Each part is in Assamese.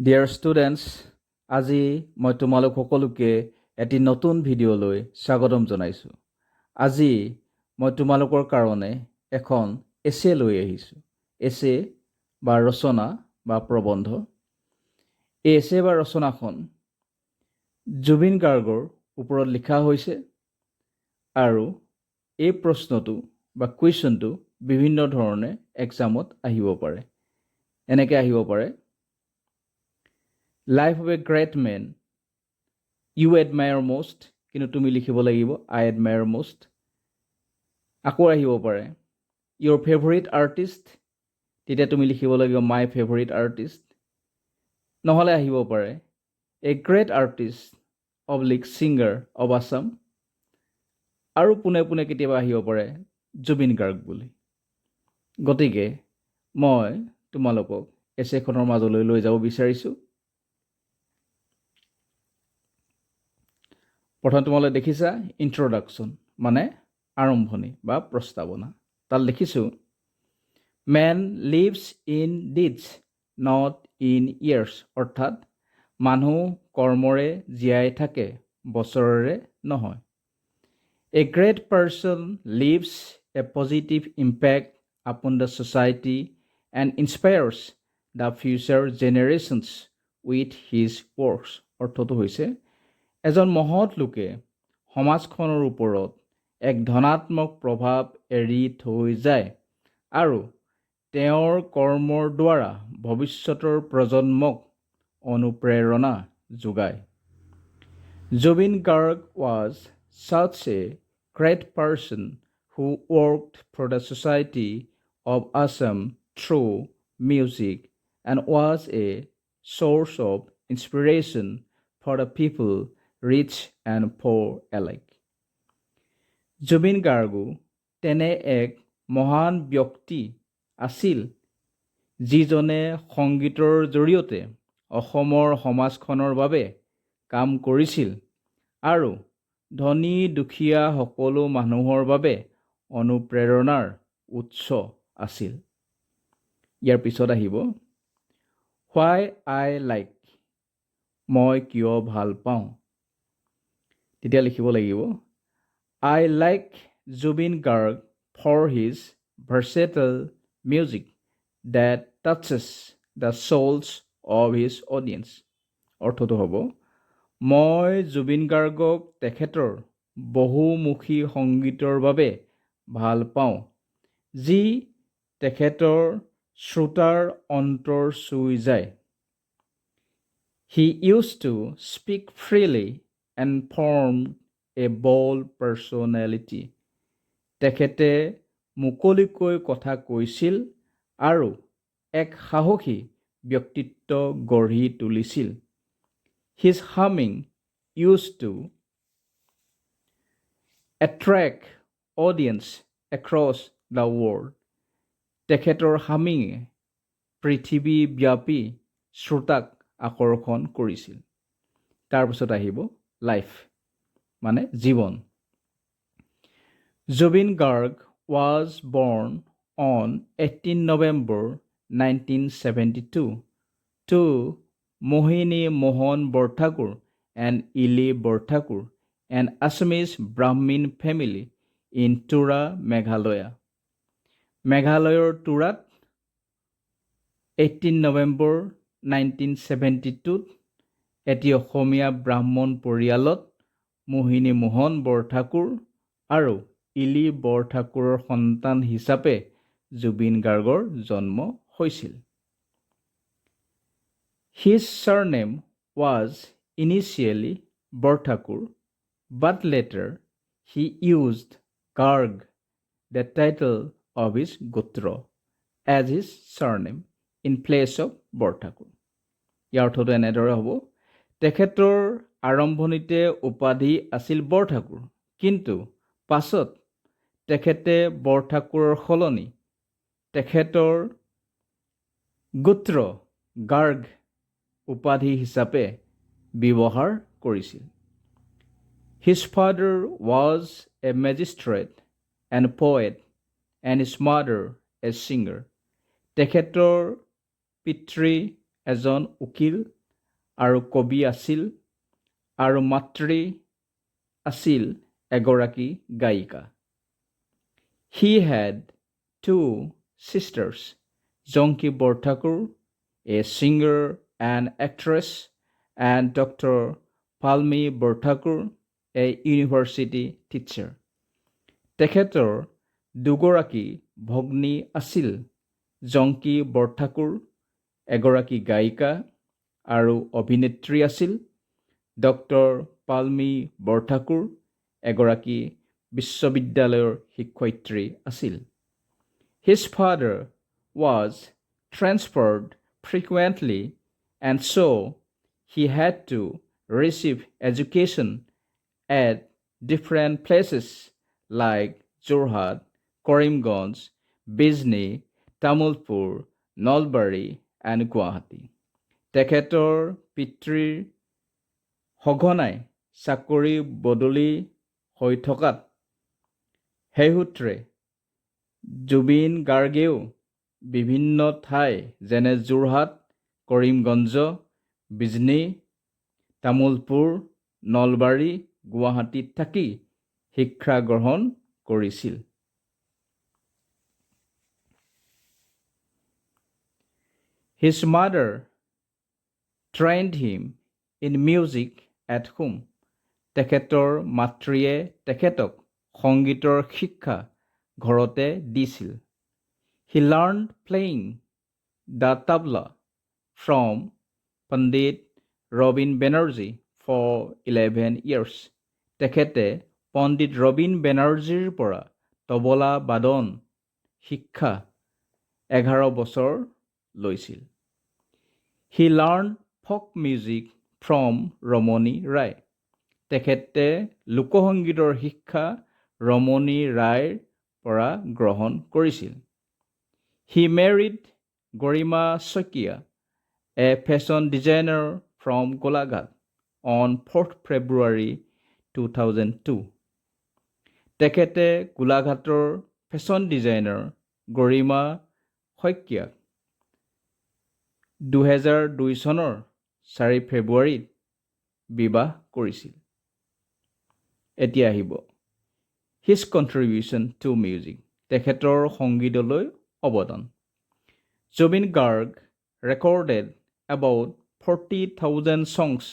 ডিয়াৰ ষ্টুডেণ্টছ, আজি মই তোমালোক সকলোকে এটি নতুন ভিডিঅ'লৈ স্বাগতম জনাইছোঁ। আজি মই তোমালোকৰ কাৰণে এখন এছে লৈ আহিছোঁ। এছে বা ৰচনা বা প্ৰবন্ধ। এই এছে বা ৰচনাখন জুবিন গাৰ্গৰ ওপৰত লিখা হৈছে আৰু এই প্ৰশ্নটো বা কুৱেশ্যনটো বিভিন্ন ধৰণে এক্সামত আহিব পাৰে। এনেকৈ আহিব পাৰে, life of a great men you admire most, কিন্তু তুমি লিখিব লাগিব আই এডমায়াৰ মষ্ট। আকৌ আহিব পাৰে ইয়'ৰ ফেভৰিট আৰ্টিষ্ট, তেতিয়া তুমি লিখিব লাগিব মাই ফেভৰিট আৰ্টিষ্ট। নহ'লে আহিব পাৰে এ great artist oblique singer of Assam, আৰু পোনে পোনে কেতিয়াবা আহিব পাৰে জুবিন গাৰ্গ বুলি। গতিকে মই তোমালোকক এছেখনৰ মাজলৈ লৈ যাব বিচাৰিছোঁ। প্ৰথম তোমালোকে দেখিছা ইন্ট্ৰডাকশ্যন, মানে আৰম্ভণি বা প্ৰস্তাৱনা। তাত লিখিছোঁ, men lives in deeds not in years, অৰ্থাৎ মানুহ কৰ্মৰে জীয়াই থাকে, বছৰেৰে নহয়। A great person lives a positive impact upon the society and inspires the future generations with his works. অৰ্থটো হৈছে, এজন মহৎ লোকে সমাজখনৰ ওপৰত এক ধনাত্মক প্ৰভাৱ এৰি থৈ যায় আৰু তেওঁৰ কৰ্মৰ দ্বাৰা ভৱিষ্যতৰ প্ৰজন্মক অনুপ্ৰেৰণা যোগায়। Zubeen Garg was such a great person who worked for the society of Assam through music and was a source of inspiration for the people rich and poor alike. Zubeen গাৰ্গো তেনে এক মহান ব্যক্তি আছিল যিজনে সংগীতৰ জৰিয়তে অসমৰ সমাজখনৰ বাবে কাম কৰিছিল আৰু ধনী দুখীয়া সকলো মানুহৰ বাবে অনুপ্ৰেৰণাৰ উৎস আছিল। ইয়াৰ পিছত আহিব হোৱাই আই লাইক, মই কিয় ভাল পাওঁ। তেতিয়া লিখিব লাগিব I like Zubeen Garg for his versatile music that touches the souls of his audience. অৰ্থটো হ'ব, মই জুবিন গাৰ্গক তেখেতৰ বহুমুখী সংগীতৰ বাবে ভাল পাওঁ, যি তেখেতৰ শ্ৰোতাৰ অন্তৰ চুই যায়। He used to speak freely and formed a bold personality. তেখেতে মুকলিকৈ কথা কৈছিল আৰু এক সাহসী ব্যক্তিত্ব গঢ়ি তুলিছিল। His humming used to attract audience across the world. তেখেতৰ হামিঙে পৃথিৱীব্যাপী শ্ৰোতাক আকৰ্ষণ কৰিছিল। তাৰপিছত আহিব লাইফ, মানে জীৱন। Zubeen Garg was born on 18 November 1972 to Mohini Mohan Borthakur and Ili Borthakur, an Assamese Brahmin family in Tura, Meghalaya. মেঘালয়ৰ টুৰাত 18 November 1972 এটি অসমীয়া ব্ৰাহ্মণ পৰিয়ালত মোহিনী মোহন বৰঠাকুৰ আৰু ইলি বৰঠাকুৰৰ সন্তান হিচাপে জুবিন গাৰ্গৰ জন্ম হৈছিল। His surname was initially Borthakur, but later he used Garg, the title of his Gotra, as his surname in place of Borthakur. ইয়াৰ অৰ্থটো এনেদৰে হ'ব, তেখেতৰ আৰম্ভণিতে উপাধি আছিল বৰঠাকুৰ, কিন্তু পাছত তেখেতে বৰঠাকুৰৰ সলনি তেখেতৰ গোত্ৰ গাৰ্গ উপাধি হিচাপে ব্যৱহাৰ কৰিছিল। His father was a magistrate and poet and his mother a singer. তেখেতৰ পিতৃ এজন উকিল আৰু কবি আছিল আৰু মাতৃ আছিল এগৰাকী গায়িকা। He had two sisters, Jonki Borthakur, a singer and actress, and Dr. Palmi Borthakur, a university teacher. তেখেতৰ দুগৰাকী ভগ্নী আছিল, জংকি বৰঠাকুৰ এগৰাকী গায়িকা আৰু অভিনেত্ৰী আছিল, ডক্টৰ পালমি বৰঠাকুৰ এগৰাকী বিশ্ববিদ্যালয়ৰ শিক্ষয়িত্ৰী আছিল। His father was transferred frequently, and so he had to receive education at different places like Jorhat, Karimganj, Bijni, Tamulpur, Nalbari, and Guwahati. তেখেতৰ পিতৃৰ সঘনাই চাকৰি বদলি হৈ থকাত সেই সূত্ৰে জুবিন গাৰ্গেও বিভিন্ন ঠাই যেনে যোৰহাট, কৰিমগঞ্জ, বিজনী, তামোলপুৰ, নলবাৰী, গুৱাহাটীত থাকি শিক্ষা গ্ৰহণ কৰিছিল। His mother trained him in music at home. তেখেতৰ মাতৃয়ে তেখেতক সংগীতৰ শিক্ষা ঘৰতে দিছিল। He learned playing the tabla from Pandit Robin Banerjee for 11 years. তেখেতে পণ্ডিত ৰবীন বেনাৰ্জীৰ পৰা তবলা বাদন শিক্ষা 11 বছৰ লৈছিল। He learned folk music from ৰমণী ৰায়. তেখেতে লোকসংগীতৰ শিক্ষা ৰমণী ৰায়ৰ পৰা গ্ৰহণ কৰিছিল। He married Gorima Sokia, a fashion designer from Golaghat, on 4th February 2002. তেখেতে গোলাঘাটৰ ফেশ্বন ডিজাইনাৰ গৰিমা শইকীয়াক 2002 চনৰ 4 ফেব্ৰুৱাৰীত বিবাহ কৰিছিল। এতিয়া আহিব His contribution to music. তেখেতৰ সংগীতলৈ অৱদান। Zubin Garg recorded about 40,000 songs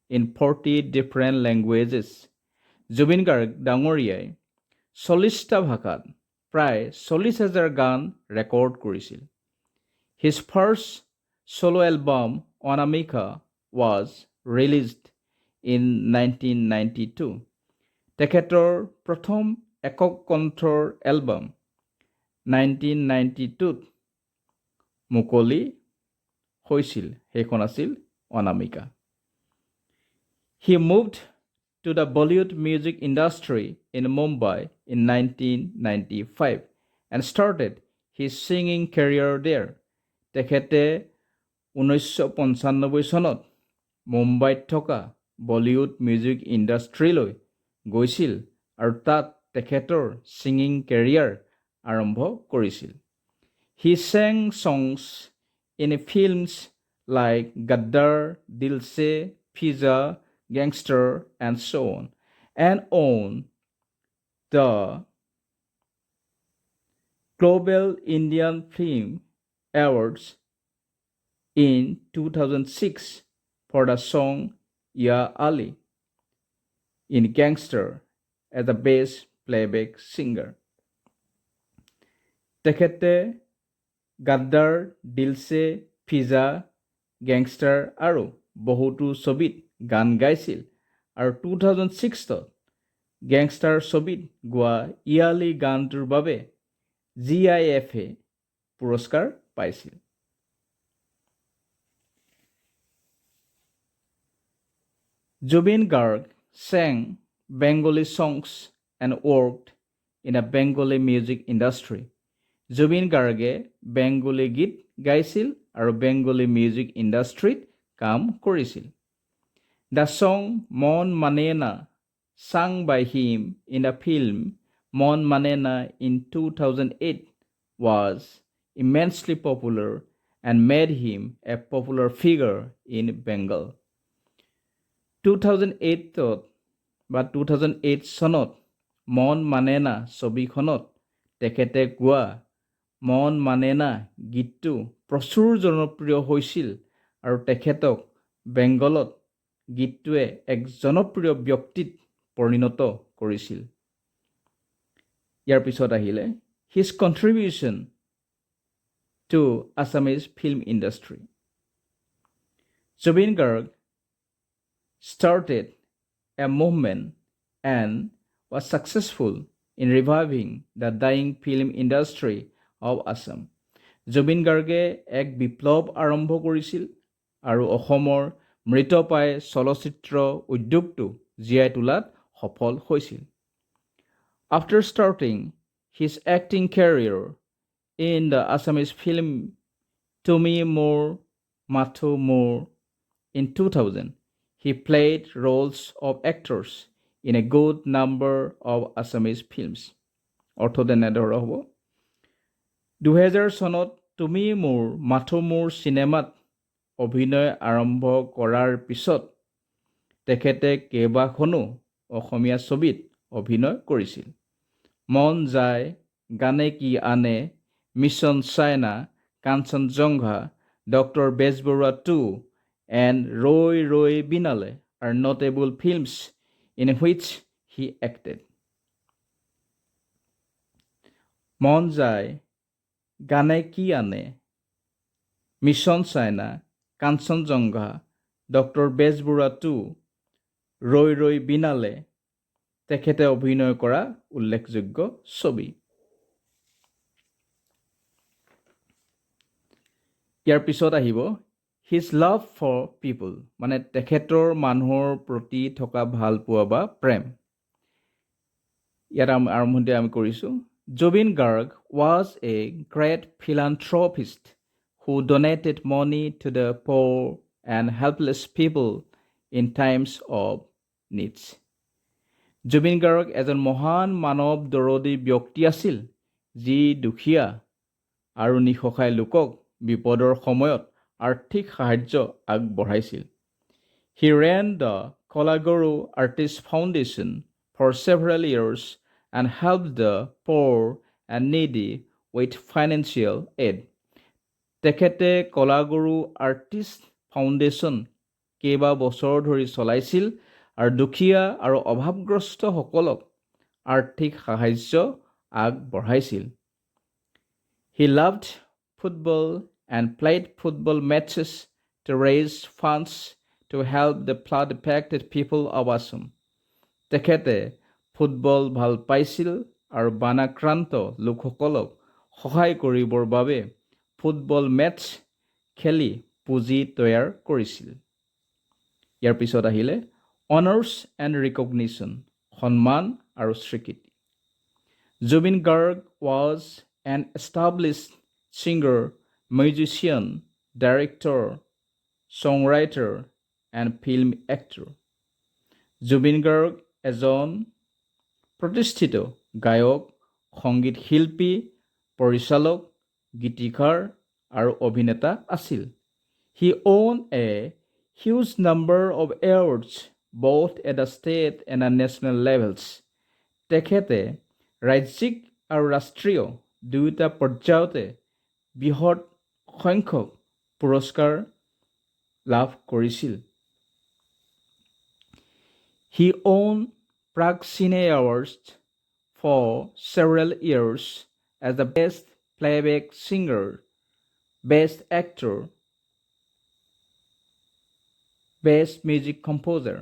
in 40 different languages. Zubeen Garg ডাঙৰীয়াই 40টা ভাষাত প্ৰায় 40,000 গান ৰেকৰ্ড কৰিছিল। His first solo album, Anamika, was released in 1992. তেখেতৰ প্ৰথম একক কণ্ঠৰ এলবাম 1992ত মুকলি হৈছিল, সেইখন আছিল Anamika. He moved to the Bollywood music industry in Mumbai in 1995 and started his singing career there. তেখেতে 1995 চনত মুম্বাইত থকা বলিউড মিউজিক ইণ্ডাষ্ট্ৰীলৈ গৈছিল আৰু তাত তেখেতৰ ছিংগিং কেৰিয়াৰ আৰম্ভ কৰিছিল। He sang songs in films like Gaddar, Dil Se, Fiza, Gangster, and so on, and on the Global Indian Film Awards in 2006 for the song Ya Ali in Gangster as a bass playback singer. তেখেতে গাদ্দাৰ, দিলছে, ফিজা, গেংষ্টাৰ আৰু বহুতো ছবিত গান গাইছিল আৰু 2006ত গেংষ্টাৰ ছবিত গোৱা ইয়ালি গানটোৰ বাবে GIFA পুৰস্কাৰ পাইছিল। Zubin Garg sang Bengali songs and worked in a Bengali music industry. Zubeen গাৰ্গে বেংগলী গীত গাইছিল আৰু বেংগলী মিউজিক ইণ্ডাষ্ট্ৰীত কাম কৰিছিল। The song Mon Manena, sung by him in the film Mon Manena in 2008, was immensely popular and made him a popular figure in Bengal. 2008 চনত মন মানে না ছবিখনত তেখেতে গোৱা মন মানে না গীতটো প্ৰচুৰ জনপ্ৰিয় হৈছিল আৰু তেখেতক বেংগলত গীতটোৱে এক জনপ্ৰিয় ব্যক্তিত পৰিণত কৰিছিল। ইয়াৰ পিছত আহিলে his contribution to Assamese film industry. Zubin Garg started a movement and was successful in reviving the dying film industry of Assam. Zubeen গাৰ্গে এক বিপ্লৱ আৰম্ভ কৰিছিল আৰু অসমৰ মৃতপ্ৰায় চলচ্চিত্ৰ উদ্যোগটো জীয়াই তোলাত সফল হৈছিল। After starting his acting career in the Assamese film Tumi More Mathu More in 2000, he played roles of actors in a good number of Assamese films. অৰ্থ তেনেদৰে হ'ব 2000 চনত তুমি মোৰ মাথো মোৰ চিনেমাত অভিনয় আৰম্ভ কৰাৰ পিছত তেখেতে কেইবাখনো অসমীয়া ছবিত অভিনয় কৰিছিল। মন যায়, গানে কি আনে, Mission China, Kanchenjunga, doctor Bezbaruah 2 and Roy Roy Binale are notable films in which he acted. মন যায়, গানে কি আনে, Mission China, Kanchenjunga, doctor Bezbaruah 2, ৰৈ ৰৈ বিনালে তেখেতে অভিনয় কৰা উল্লেখযোগ্য ছবি। ইয়াৰ পিছত আহিব his love for people, মানে তেখেতৰ মানুহৰ প্ৰতি থকা ভাল পোৱা বা প্ৰেম। ইয়াত আৰম্ভণিতে আমি কৰিছোঁ Zubin Garg was a great philanthropist who donated money to the poor and helpless people in times of needs. Zubeen Garg এজন মহান মানৱ দৰদী ব্যক্তি আছিল যি দুখীয়া আৰু নিসহায় লোকক বিপদৰ সময়ত আৰ্থিক সাহায্য আগবঢ়াইছিল। He ran the Kolaguru Artist Foundation for several years and helped the poor and needy with financial aid. তেখেতে কলাগুৰু আৰ্টিষ্ট ফাউণ্ডেশ্যন কেইবা বছৰ ধৰি চলাইছিল আৰু দুখীয়া আৰু অভাৱগ্ৰস্তসকলক আৰ্থিক সাহায্য আগবঢ়াইছিল। He loved football and played football matches to raise funds to help the flood-affected people of Assam. তেখেতে ফুটবল ভাল পাইছিল আৰু বানাক্ৰান্ত লোকসকলক সহায় কৰিবৰ বাবে ফুটবল মেটচ খেলি পুঁজি তৈয়াৰ কৰিছিল। ইয়াৰ পিছত আহিলে honors and recognition, সন্মান আৰু স্বীকৃতি। Zubin Garg was an established singer, musician, director, songwriter, and film actor. Zubin Garg এজন প্ৰতিষ্ঠিত গায়ক, সংগীত শিল্পী, পৰিচালক, গীতিকাৰ আৰু অভিনেতা আছিল। He owned a huge number of awards both at the state and the national levels. তেখেতে ৰাজ্যিক আৰু ৰাষ্ট্ৰীয় দুয়োটা পৰ্যায়তে বৃহৎ সংখ্যক পুৰস্কাৰ লাভ কৰিছিল। He won Prague Cine Awards for several years as the Best Playback Singer, Best Actor, Best Music Composer.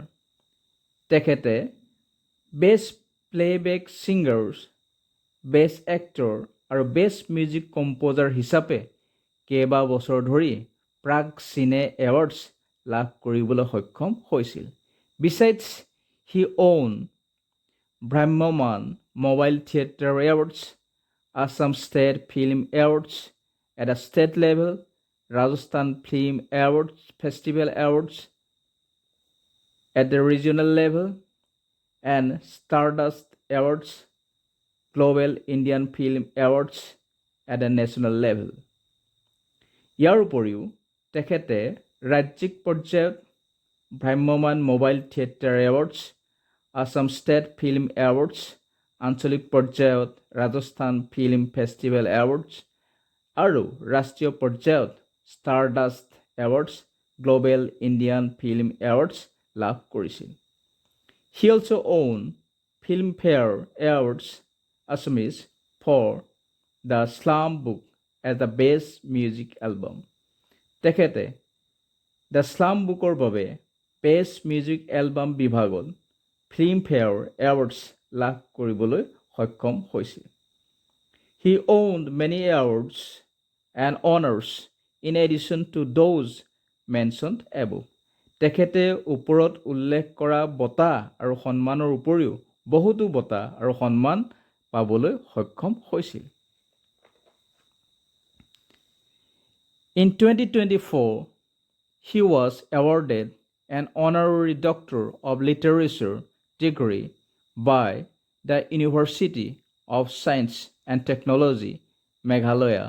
তেখেতে Best Playback Singers, Best Actor আৰু Best Music Composer হিচাপে কেইবা বছৰ ধৰি প্ৰাগ চিনে এৱাৰ্ডছ লাভ কৰিবলৈ সক্ষম হৈছিল। Besides, he won Brahmaman Mobile Theatre Awards, Assam State Film Awards at the state level, Rajasthan Film Awards Festival Awards at the regional level, and Stardust Awards, Global Indian Film Awards at the national level. ইয়াৰ উপৰিও তেখেতে ৰাজ্যিক পৰ্যায়ত ভ্ৰাম্যমান mobile theatre awards, Assam state film awards, আঞ্চলিক পৰ্যায়ত ৰাজস্থান ফিল্ম ফেষ্টিভেল এৱাৰ্ডছ আৰু ৰাষ্ট্ৰীয় পৰ্যায়ত Stardust awards, global Indian film awards লাভ কৰিছিল। He also won Filmfare Awards Assamese for The Slum Book as the Best Music Album. তেখেতে দ্য স্লাম বুকৰ বাবে বেষ্ট মিউজিক এলবাম বিভাগত ফিল্মফেয়াৰ এৱাৰ্ডছ লাভ কৰিবলৈ সক্ষম হৈছিল। He owned many awards and honors in addition to those mentioned above. তেখেতে ওপৰত উল্লেখ কৰা বঁটা আৰু সন্মানৰ উপৰিও বহুতো বঁটা আৰু সন্মান পাবলৈ সক্ষম হৈছিল। In 2024, he was awarded an honorary Doctor of Literature degree by the University of Science and Technology, Meghalaya,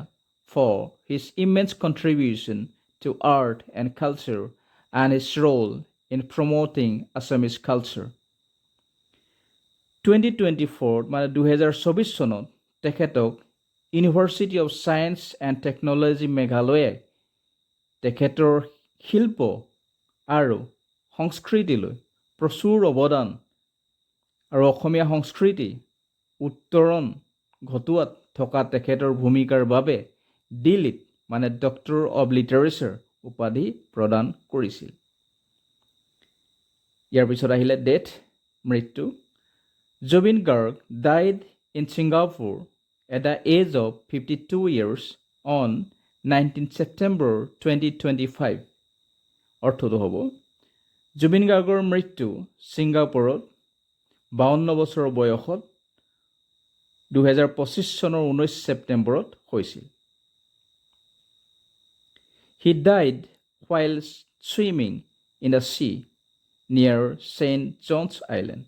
for his immense contribution to art and culture and his role in promoting Assamese culture. 2024 মানে 2024 চনত তেখেতক university of science and technology মেঘালয়ে তেখেতৰ শিল্প আৰু সংস্কৃতিলৈ প্ৰচুৰ অৱদান আৰু অসমীয়া সংস্কৃতি উত্তৰণ ঘটোৱাত থকা তেখেতৰ ভূমিকাৰ বাবে ডিলিট মানে ডক্টৰ অৱ লিটাৰেচাৰ উপাধি প্ৰদান কৰিছিল। ইয়াৰ পিছত আহিলে ডেথ, মৃত্যু। Zubeen Garg died in Singapore at the age of 52 years on 19 September 2025. অৰ্থটো হ'ব জুবিন গাৰ্গৰ মৃত্যু ছিংগাপুৰত 52 বছৰৰ বয়সত 2025 চনৰ 19 ছেপ্টেম্বৰত হৈছিল। He died while swimming in the sea near St. John's Island.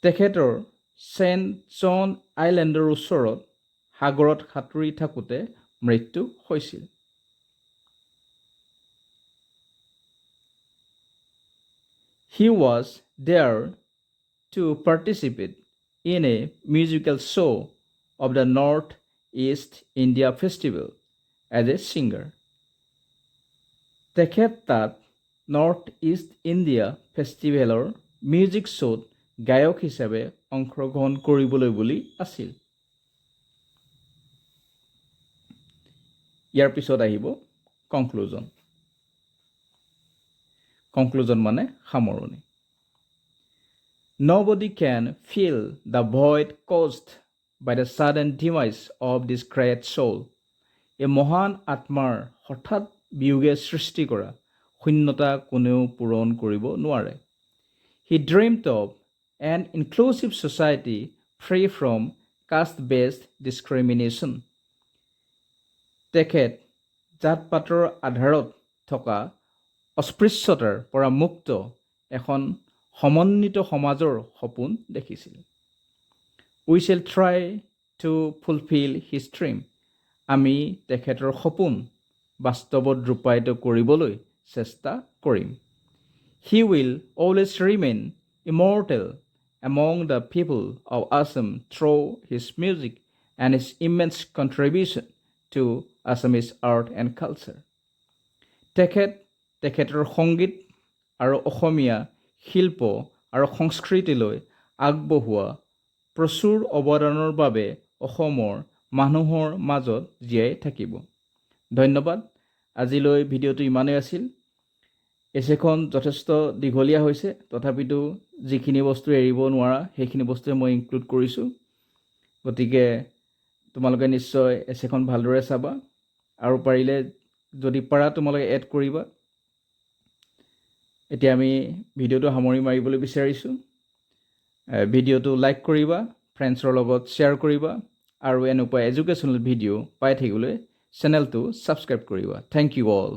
তেখেতৰ ছেইণ্ট জন আইলেণ্ডৰ ওচৰত সাগৰত সাঁতুৰি থাকোঁতে মৃত্যু হৈছিল। He was there to participate in a musical show of the North East India Festival as a singer. তেখেত তাত নৰ্থ ইষ্ট ইণ্ডিয়া ফেষ্টিভেলৰ মিউজিক শ্ব'ত গায়ক হিচাপে অংশগ্ৰহণ কৰিবলৈ বুলি আছিল। ইয়াৰ পিছত আহিব কনক্লুজন। কনক্লুজন মানে সামৰণি। Nobody can fill the void caused by the sudden demise of this great soul. এই মহান আত্মাৰ হঠাৎ বিয়োগে সৃষ্টি কৰা শূন্যতা কোনেও পূৰণ কৰিব নোৱাৰে। He dreamed of an inclusive society free from caste-based discrimination. তেখেত জাত-পাতৰ আধাৰত থকা অস্পৃশ্যতাৰ পৰা মুক্ত এখন সমন্বিত সমাজৰ সপোন দেখিছিল। We shall try to fulfill his dream. আমি তেখেতৰ সপোন বাস্তৱত ৰূপায়িত কৰিবলৈ চেষ্টা কৰিম। He will always remain immortal among the people of Assam through his music and his immense contribution to Assamese art and culture. তেখেতৰ সংগীত আৰু অসমীয়া শিল্প আৰু সংস্কৃতিলৈ আগবঢ়োৱা প্ৰচুৰ অৱদানৰ বাবে অসমৰ মানুহৰ মাজত জীয়াই থাকিব। ধন্যবাদ। আজিলৈ ভিডিঅ'টো ইমানেই আছিল। এছেখন যথেষ্ট দীঘলীয়া হৈছে, তথাপিতো যিখিনি বস্তু এৰিব নোৱাৰা সেইখিনি বস্তুৱে মই ইনক্লুড কৰিছোঁ। গতিকে তোমালোকে নিশ্চয় এছেখন ভালদৰে চাবা আৰু পাৰিলে যদি পাৰা তোমালোকে এড কৰিবা। এতিয়া আমি ভিডিঅ'টো সামৰি মাৰিবলৈ বিচাৰিছোঁ। ভিডিঅ'টো লাইক কৰিবা, ফ্ৰেণ্ডছৰ লগত শ্বেয়াৰ কৰিবা আৰু এনেকুৱা এডুকেশ্যনেল ভিডিঅ' পাই থাকিবলৈ চেনেলটো ছাবস্ক্ৰাইব কৰিবা। Thank you all.